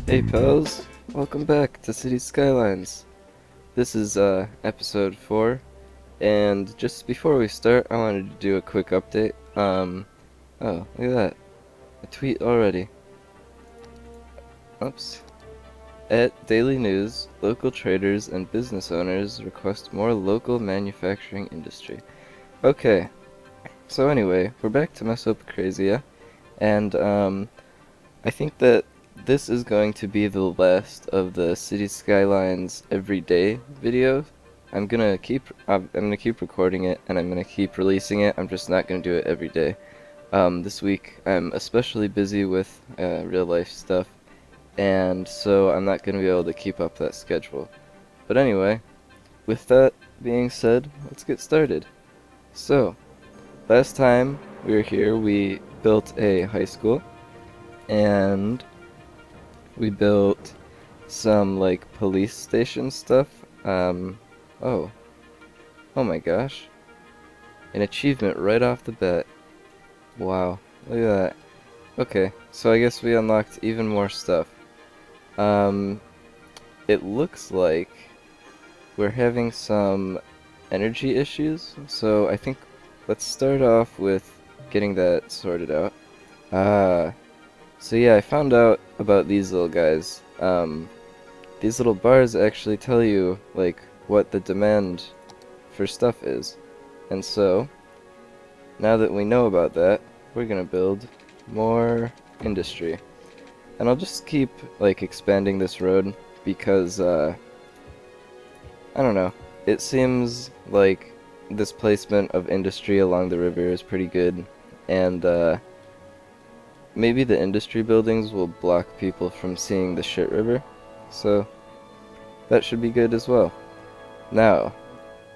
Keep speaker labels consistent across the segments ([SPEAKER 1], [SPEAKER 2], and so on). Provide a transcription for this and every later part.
[SPEAKER 1] Hey pals, welcome back to City Skylines. This is episode 4, and just before we start, I wanted to do a quick update. Oh, look at that. A tweet already. Oops. At Daily News, local traders and business owners request more local manufacturing industry. Okay, so anyway, we're back to MesopoKrazia, and I think that this is going to be the last of the City Skylines everyday videos. I'm gonna keep recording it and I'm gonna keep releasing it. I'm just not gonna do it every day. This week I'm especially busy with real life stuff, and so I'm not gonna be able to keep up that schedule. But anyway, with that being said, let's get started. So, last time we were here, we built a high school, and we built some like police station stuff. Oh, oh my gosh, an achievement right off the bat. Wow, look at that. Okay, so I guess we unlocked even more stuff. Um, it looks like we're having some energy issues, so I think let's start off with getting that sorted out. Ah, so yeah, I found out about these little guys. These little bars actually tell you, like, what the demand for stuff is. And so, now that we know about that, we're gonna build more industry. And I'll just keep, like, expanding this road because, I don't know. It seems like this placement of industry along the river is pretty good, and, maybe the industry buildings will block people from seeing the shit river, so that should be good as well. Now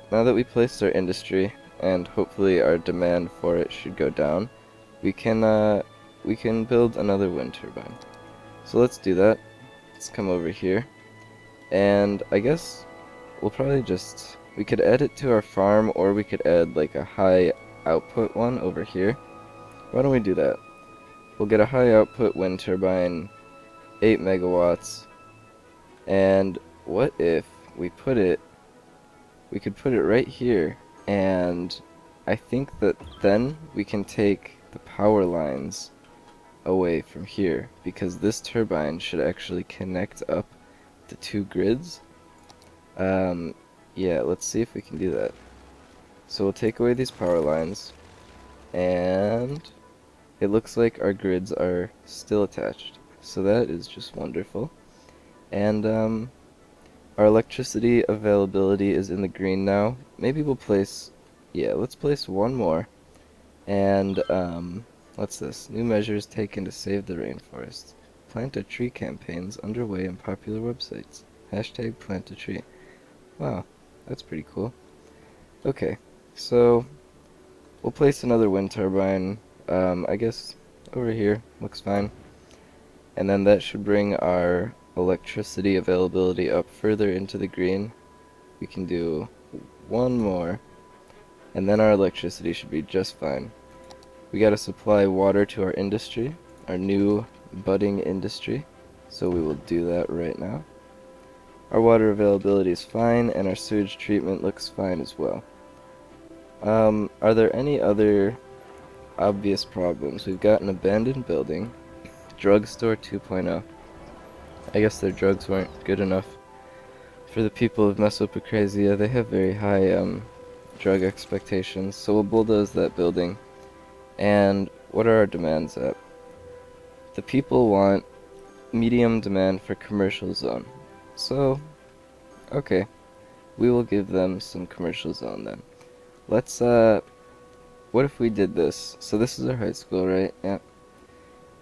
[SPEAKER 1] that we placed our industry, and hopefully our demand for it should go down, we can build another wind turbine. So let's do that. Let's come over here, and I guess we'll probably we could add it to our farm, or we could add like a high output one over here. Why don't we do that? We'll get a high output wind turbine, 8 megawatts, and what if we could put it right here, and I think that then we can take the power lines away from here, because this turbine should actually connect up the two grids. Yeah, let's see if we can do that. So we'll take away these power lines, and it looks like our grids are still attached, so that is just wonderful. And our electricity availability is in the green now. Maybe let's place one more. And what's this? New measures taken to save the rainforest. Plant a tree campaigns underway in popular websites. Hashtag plant a tree. Wow, that's pretty cool. Okay, so we'll place another wind turbine, I guess over here. Looks fine. And then that should bring our electricity availability up further into the green. We can do one more, and then our electricity should be just fine. We gotta supply water to our industry, our new budding industry, so we will do that right now. Our water availability is fine, and our sewage treatment looks fine as well. Are there any other obvious problems? We've got an abandoned building, drugstore 2.0. I guess their drugs weren't good enough for the people of MesopoKrazia. They have very high drug expectations, so we'll bulldoze that building. And what are our demands at? The people want medium demand for commercial zone. So, okay, we will give them some commercial zone then. Let's, what if we did this? So this is our high school, right? Yeah.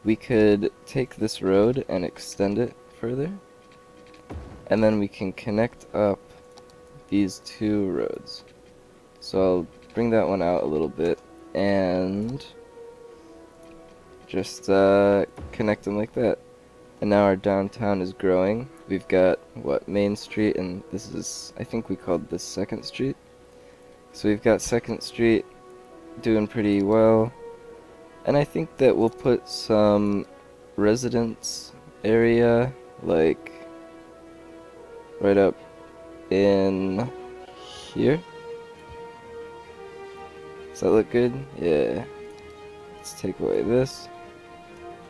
[SPEAKER 1] We could take this road and extend it further, and then we can connect up these two roads. So I'll bring that one out a little bit and just connect them like that. And now our downtown is growing. We've got, Main Street, and this is, I think we called this 2nd Street. So we've got 2nd Street doing pretty well. And I think that we'll put some residence area, like, right up in here. Does that look good? Yeah. Let's take away this.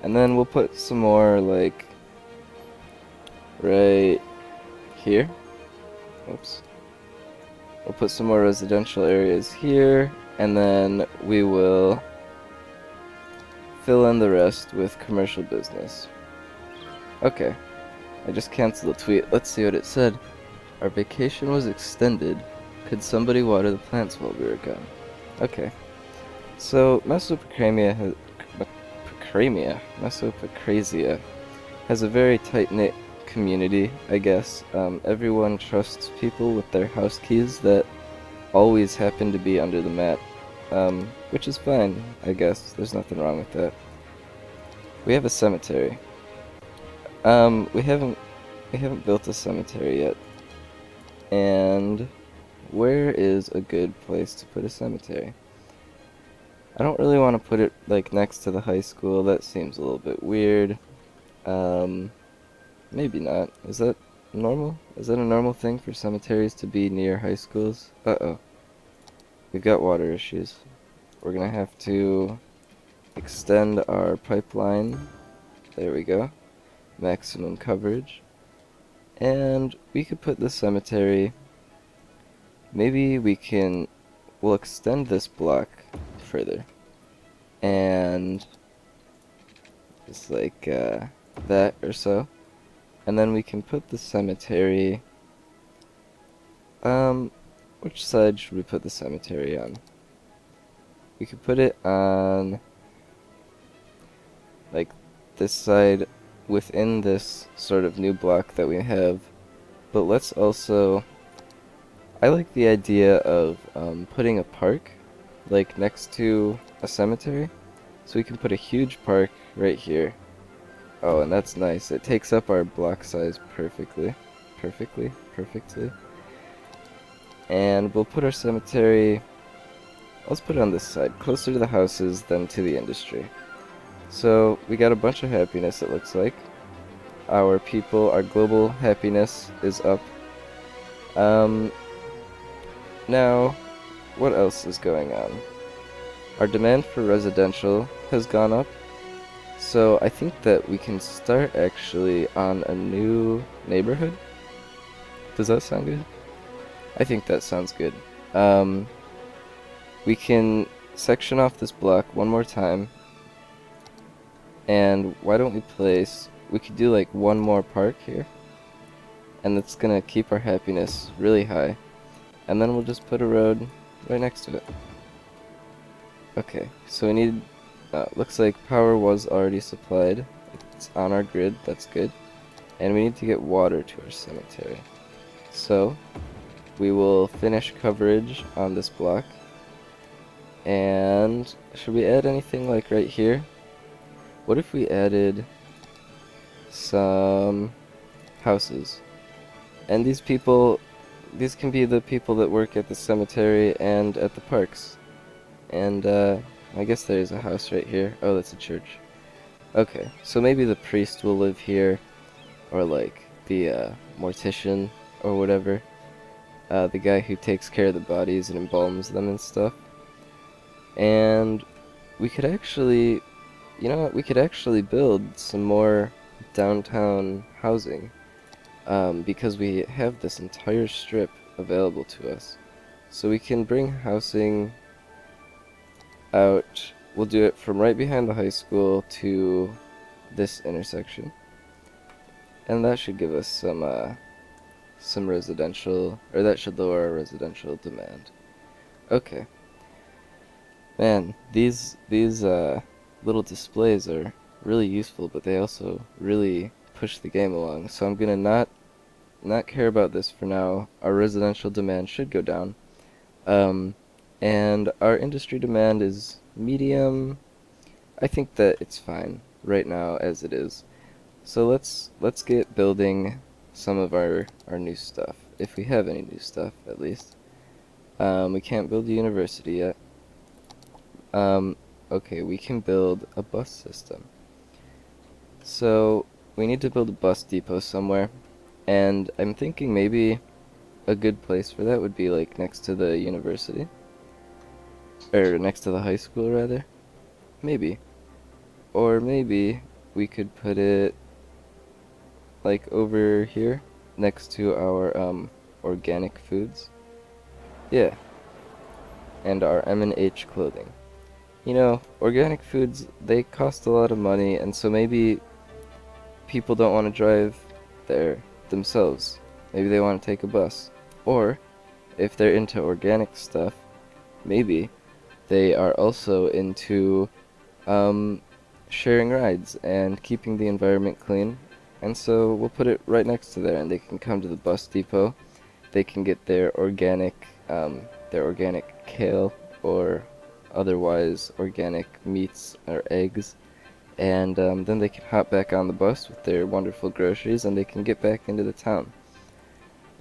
[SPEAKER 1] And then we'll put some more, like, right here. Oops. We'll put some more residential areas here, and then we will fill in the rest with commercial business. Okay. I just canceled the tweet. Let's see what it said. Our vacation was extended. Could somebody water the plants while we were gone? Okay. So, MesopoKrazia has a very tight-knit community, I guess. Everyone trusts people with their house keys that always happen to be under the mat, which is fine, I guess. There's nothing wrong with that. We have a cemetery. We haven't built a cemetery yet. And where is a good place to put a cemetery? I don't really want to put it like next to the high school. That seems a little bit weird. Maybe not. Is that normal? Is that a normal thing for cemeteries to be near high schools? Uh-oh. We've got water issues. We're gonna have to extend our pipeline. There we go. Maximum coverage. And we could put the cemetery. Maybe we'll extend this block further. And just like that or so. And then we can put the cemetery. Which side should we put the cemetery on? We could put it on like this side within this sort of new block that we have. But let's also, I like the idea of putting a park like next to a cemetery. So we can put a huge park right here. Oh, and that's nice. It takes up our block size perfectly. Perfectly. And we'll put our cemetery, let's put it on this side, closer to the houses than to the industry. So we got a bunch of happiness, it looks like. Our people, our global happiness is up. Now, what else is going on? Our demand for residential has gone up. So I think that we can start actually on a new neighborhood. Does that sound good? I think that sounds good. We can section off this block one more time. And why don't we could do like one more park here. And that's gonna keep our happiness really high. And then we'll just put a road right next to it. Okay, so we need, looks like power was already supplied. It's on our grid, that's good. And we need to get water to our cemetery. So, we will finish coverage on this block. And should we add anything like right here? What if we added some houses? And these can be the people that work at the cemetery and at the parks. And I guess there's a house right here. Oh, that's a church. Okay, so maybe the priest will live here, or like the mortician or whatever. The guy who takes care of the bodies and embalms them and stuff. And we could actually, you know what, we could actually build some more downtown housing. Because we have this entire strip available to us. So we can bring housing out. We'll do it from right behind the high school to this intersection. And that should give us some residential, or that should lower our residential demand. Okay. Man, these little displays are really useful, but they also really push the game along. So I'm gonna not care about this for now. Our residential demand should go down. And our industry demand is medium. I think that it's fine right now as it is. So let's get building some of our new stuff, if we have any new stuff at least. We can't build a university yet. okay, we can build a bus system. So, we need to build a bus depot somewhere, and I'm thinking maybe a good place for that would be like next to the university, or next to the high school rather. Maybe. Or maybe we could put it like over here next to our organic foods. Yeah, and our M&H clothing. You know, organic foods, they cost a lot of money, and so maybe people don't want to drive there themselves. Maybe they want to take a bus. Or, if they're into organic stuff, maybe they are also into um, sharing rides and keeping the environment clean. And so we'll put it right next to there, and they can come to the bus depot. They can get their organic kale or otherwise organic meats or eggs, and then they can hop back on the bus with their wonderful groceries, and they can get back into the town.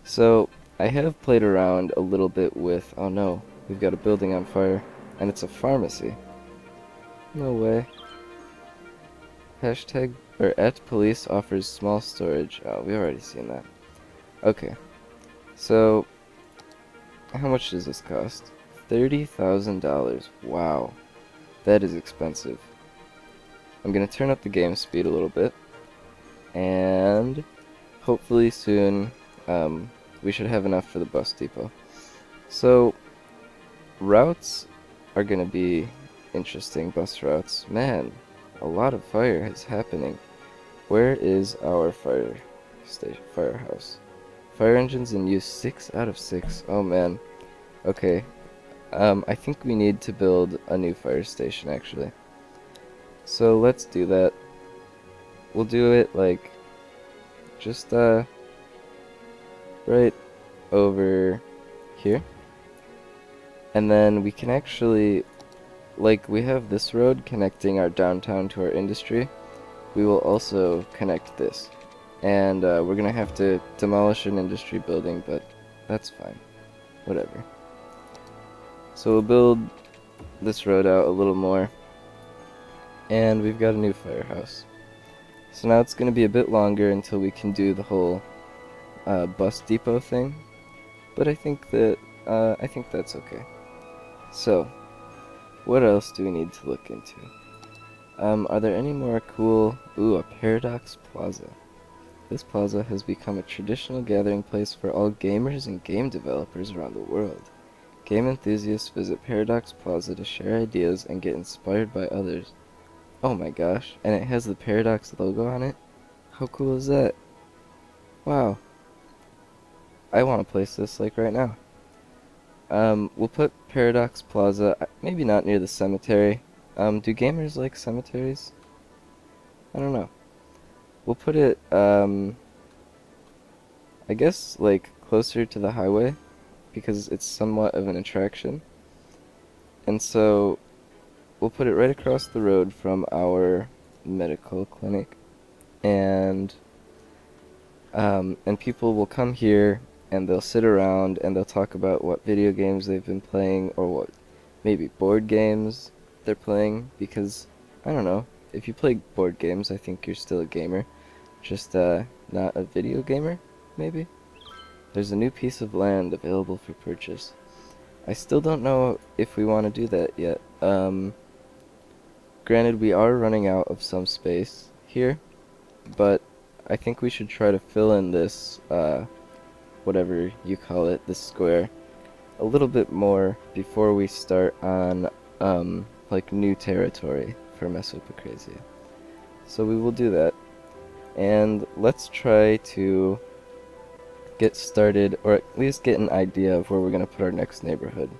[SPEAKER 1] So I have played around a little bit with, oh no, we've got a building on fire, and it's a pharmacy. No way. Hashtag or at police offers small storage. Oh, we already seen that. Okay, so how much does this cost? $30,000. Wow, that is expensive. I'm gonna turn up the game speed a little bit, and hopefully soon we should have enough for the bus depot. So routes are gonna be interesting. Bus routes, man, a lot of fire is happening. Where is our fire station, firehouse? Fire engines in use 6 out of 6. Oh man. Okay. I think we need to build a new fire station actually. So let's do that. We'll do it like just right over here. And then we can actually, like, we have this road connecting our downtown to our industry. We will also connect this. And we're gonna have to demolish an industry building, but that's fine. Whatever. So we'll build this road out a little more. And we've got a new firehouse. So now it's gonna be a bit longer until we can do the whole bus depot thing. But I think that's okay. So, what else do we need to look into? Are there any more cool... Ooh, a Paradox Plaza. This plaza has become a traditional gathering place for all gamers and game developers around the world. Game enthusiasts visit Paradox Plaza to share ideas and get inspired by others. Oh my gosh, and it has the Paradox logo on it? How cool is that? Wow. I want to place this like right now. We'll put Paradox Plaza, maybe not near the cemetery. Do gamers like cemeteries? I don't know. We'll put it, I guess, like, closer to the highway, because it's somewhat of an attraction. And so, we'll put it right across the road from our medical clinic. And people will come here, and they'll sit around, and they'll talk about what video games they've been playing, or what, maybe board games they're playing, because, I don't know, if you play board games, I think you're still a gamer. Just, not a video gamer, maybe? There's a new piece of land available for purchase. I still don't know if we want to do that yet. Granted, we are running out of some space here, but I think we should try to fill in this, whatever you call it, this square, a little bit more before we start on, like, new territory for MesopoKrazia. So we will do that. And let's try to get started, or at least get an idea of where we're going to put our next neighborhood.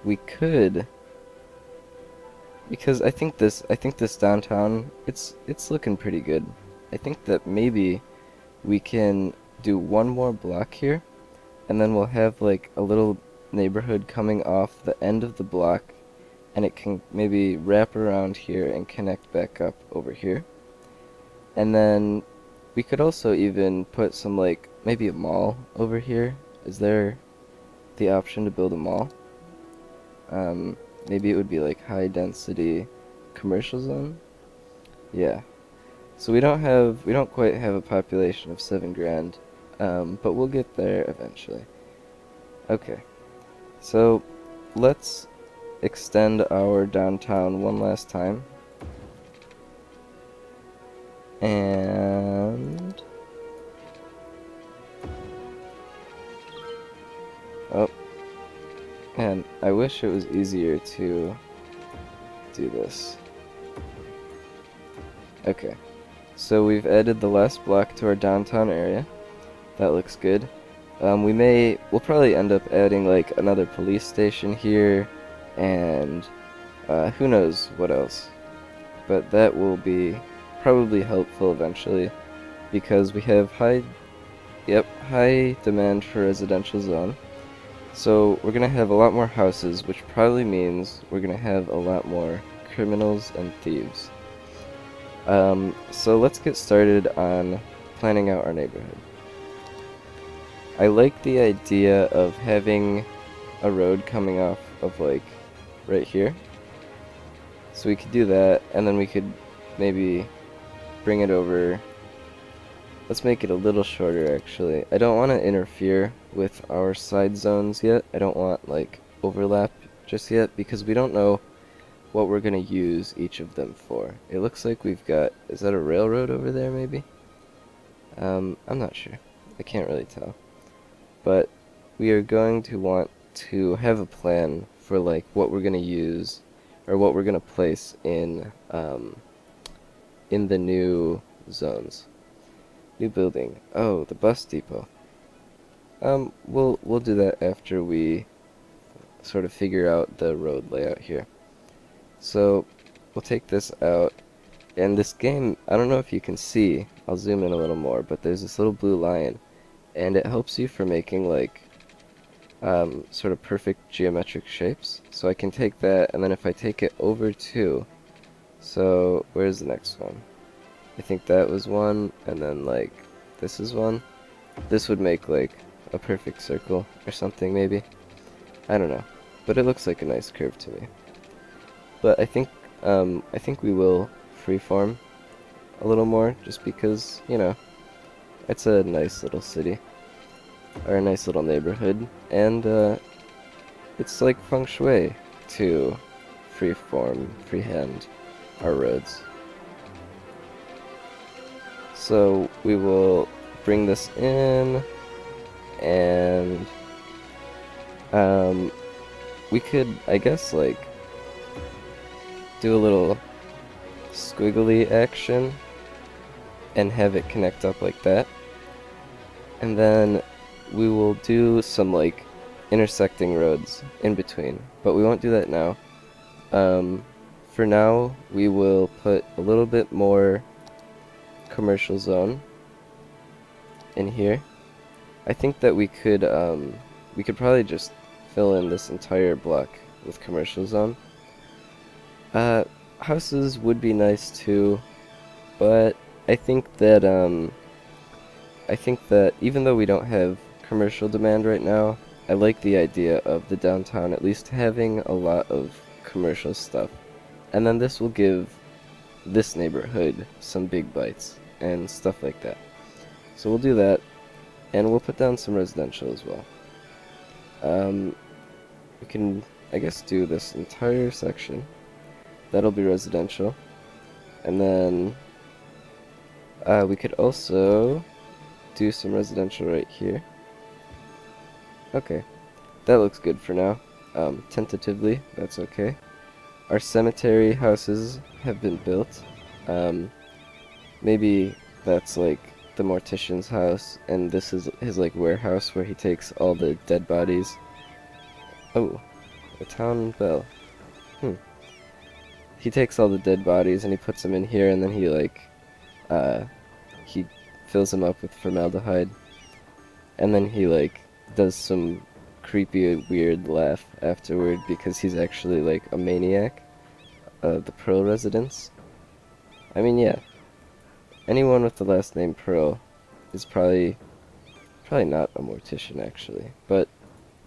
[SPEAKER 1] We could, because I think this downtown, it's looking pretty good. I think that maybe we can do one more block here, and then we'll have like a little neighborhood coming off the end of the block, and it can maybe wrap around here and connect back up over here. And then we could also even put some, like, maybe a mall over here. Is there the option to build a mall? maybe it would be like high density commercial zone. Yeah. So we don't quite have a population of 7 grand, but we'll get there eventually. Okay. So let's extend our downtown one last time. And oh, and I wish it was easier to do this. Okay. So we've added the last block to our downtown area. That looks good. We'll probably end up adding like another police station here, and who knows what else. But that will be probably helpful eventually, because we have high demand for residential zone. So we're gonna have a lot more houses, which probably means we're gonna have a lot more criminals and thieves. So let's get started on planning out our neighborhood. I like the idea of having a road coming off of like right here. So we could do that, and then we could maybe bring it over. Let's make it a little shorter actually. I don't want to interfere with our side zones yet. I don't want like overlap just yet, because we don't know what we're going to use each of them for. It looks like we've got, is that a railroad over there maybe? I'm not sure. I can't really tell. But we are going to want to have a plan for like what we're going to use, or what we're going to place in the new zones. New building. Oh, the bus depot. We'll do that after we sort of figure out the road layout here. So we'll take this out, and this game, I don't know if you can see, I'll zoom in a little more, but there's this little blue line, and it helps you for making like sort of perfect geometric shapes. So I can take that, and then if I take it over to, so where's the next one? I think that was one, and then like this is one. This would make like a perfect circle or something maybe. I don't know, but it looks like a nice curve to me. But I think we will freeform a little more, just because, you know, it's a nice little city, or a nice little neighborhood, and it's like Feng Shui to freehand our roads. So we will bring this in, and we could, I guess, like do a little squiggly action and have it connect up like that. And then we will do some like intersecting roads in between, but we won't do that now. For now, we will put a little bit more commercial zone in here. I think that we could probably just fill in this entire block with commercial zone. Houses would be nice too, but I think that even though we don't have commercial demand right now, I like the idea of the downtown at least having a lot of commercial stuff. And then this will give this neighborhood some big bites and stuff like that. So we'll do that, and we'll put down some residential as well. We can, I guess, do this entire section. That'll be residential. And then we could also do some residential right here. Okay, that looks good for now. Tentatively, that's okay. Our cemetery houses have been built. Maybe that's like the mortician's house, and this is his like warehouse where he takes all the dead bodies. Oh, a town bell. He takes all the dead bodies and he puts them in here, and then he like he fills them up with formaldehyde, and then he like does some creepy weird laugh afterward, because he's actually like a maniac. The Pearl residents. I mean, yeah, anyone with the last name Pearl is probably not a mortician actually, but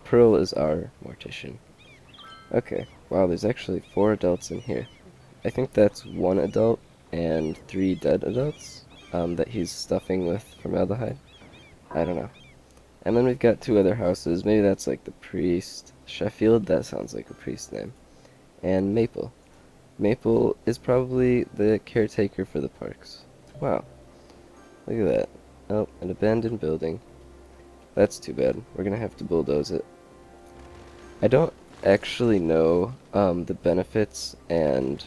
[SPEAKER 1] Pearl is our mortician. Okay, Wow, there's actually 4 adults in here. I think that's 1 adult and 3 dead adults that he's stuffing with formaldehyde. I don't know. And then we've got 2 other houses. Maybe that's like the priest. Sheffield, that sounds like a priest name. And Maple. Maple is probably the caretaker for the parks. Wow, look at that. Oh, an abandoned building. That's too bad. We're gonna have to bulldoze it. I don't actually know the benefits and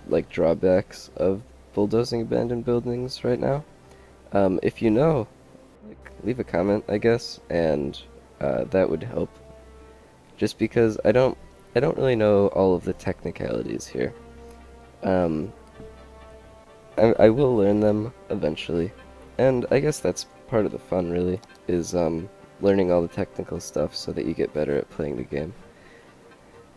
[SPEAKER 1] like drawbacks of bulldozing abandoned buildings right now. If you know, like, leave a comment, I guess, and that would help. Just because I don't really know all of the technicalities here. Um, I will learn them eventually, and I guess that's part of the fun, really, is learning all the technical stuff so that you get better at playing the game.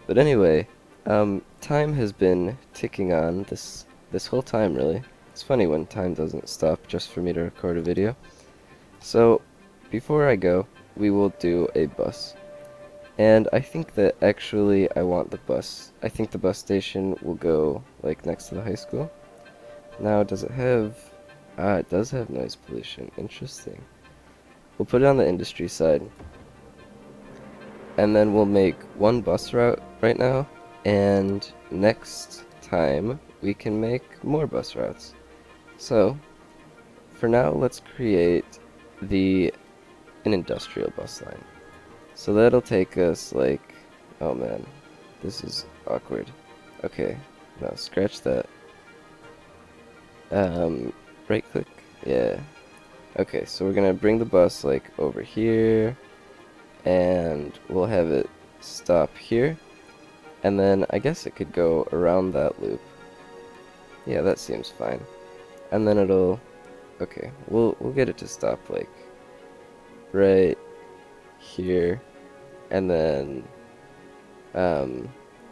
[SPEAKER 1] But anyway, time has been ticking on this whole time, really. It's funny when time doesn't stop just for me to record a video. So, before I go, we will do a bus. And I think that actually I want the bus. I think the bus station will go, like, next to the high school. Now, does it have... Ah, it does have noise pollution. Interesting. We'll put it on the industry side. And then we'll make 1 bus route right now. And next time, we can make more bus routes. So, for now, let's create an industrial bus line. So that'll take us, like... Oh, man. This is awkward. Okay. No, scratch that. Right click? Yeah. Okay, so we're gonna bring the bus, like, over here, and we'll have it stop here, and then I guess it could go around that loop. Yeah, that seems fine. And then it'll... Okay, we'll get it to stop, like, right here, and then,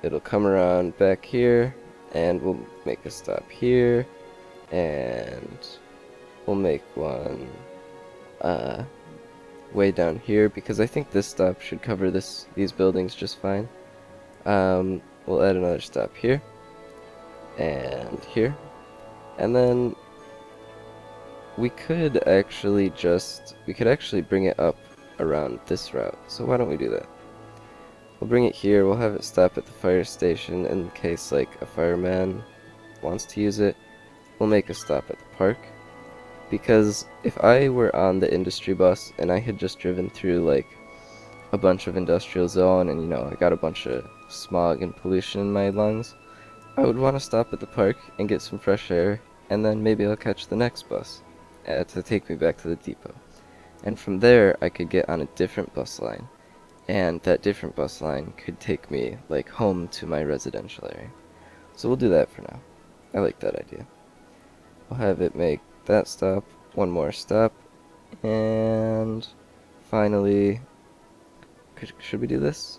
[SPEAKER 1] it'll come around back here, and we'll make a stop here, and we'll make one way down here because I think this stop should cover these buildings just fine. We'll add another stop here and here, and then we could actually bring it up around this route. So why don't we do that? We'll bring it here. We'll have it stop at the fire station in case like a fireman wants to use it. We'll make a stop at the park, because if I were on the industry bus and I had just driven through like a bunch of industrial zone and I got a bunch of smog and pollution in my lungs, I would want to stop at the park and get some fresh air, and then maybe I'll catch the next bus to take me back to the depot. And from there I could get on a different bus line, and that different bus line could take me like home to my residential area. So we'll do that for now. I like that idea. We'll have it make that stop, one more stop, and finally, should we do this?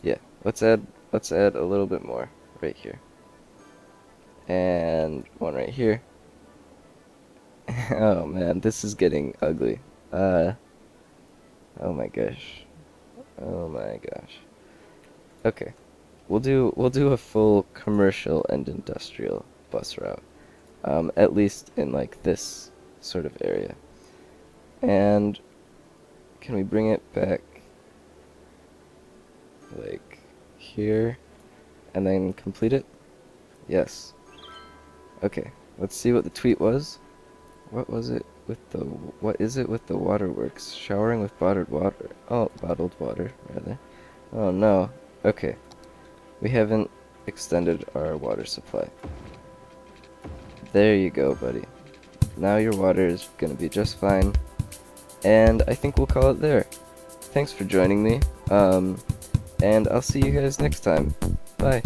[SPEAKER 1] Yeah, let's add a little bit more right here, and one right here. Oh man, this is getting ugly. Oh my gosh, oh my gosh. Okay, we'll do a full commercial and industrial bus route. At least in like this sort of area. And can we bring it back like here and then complete it? Yes. Okay, let's see what the tweet was. What is it with the waterworks? Showering with bottled water. Oh, bottled water, rather. Oh no. Okay. We haven't extended our water supply. There you go, buddy. Now your water is gonna be just fine. And I think we'll call it there. Thanks for joining me. And I'll see you guys next time. Bye.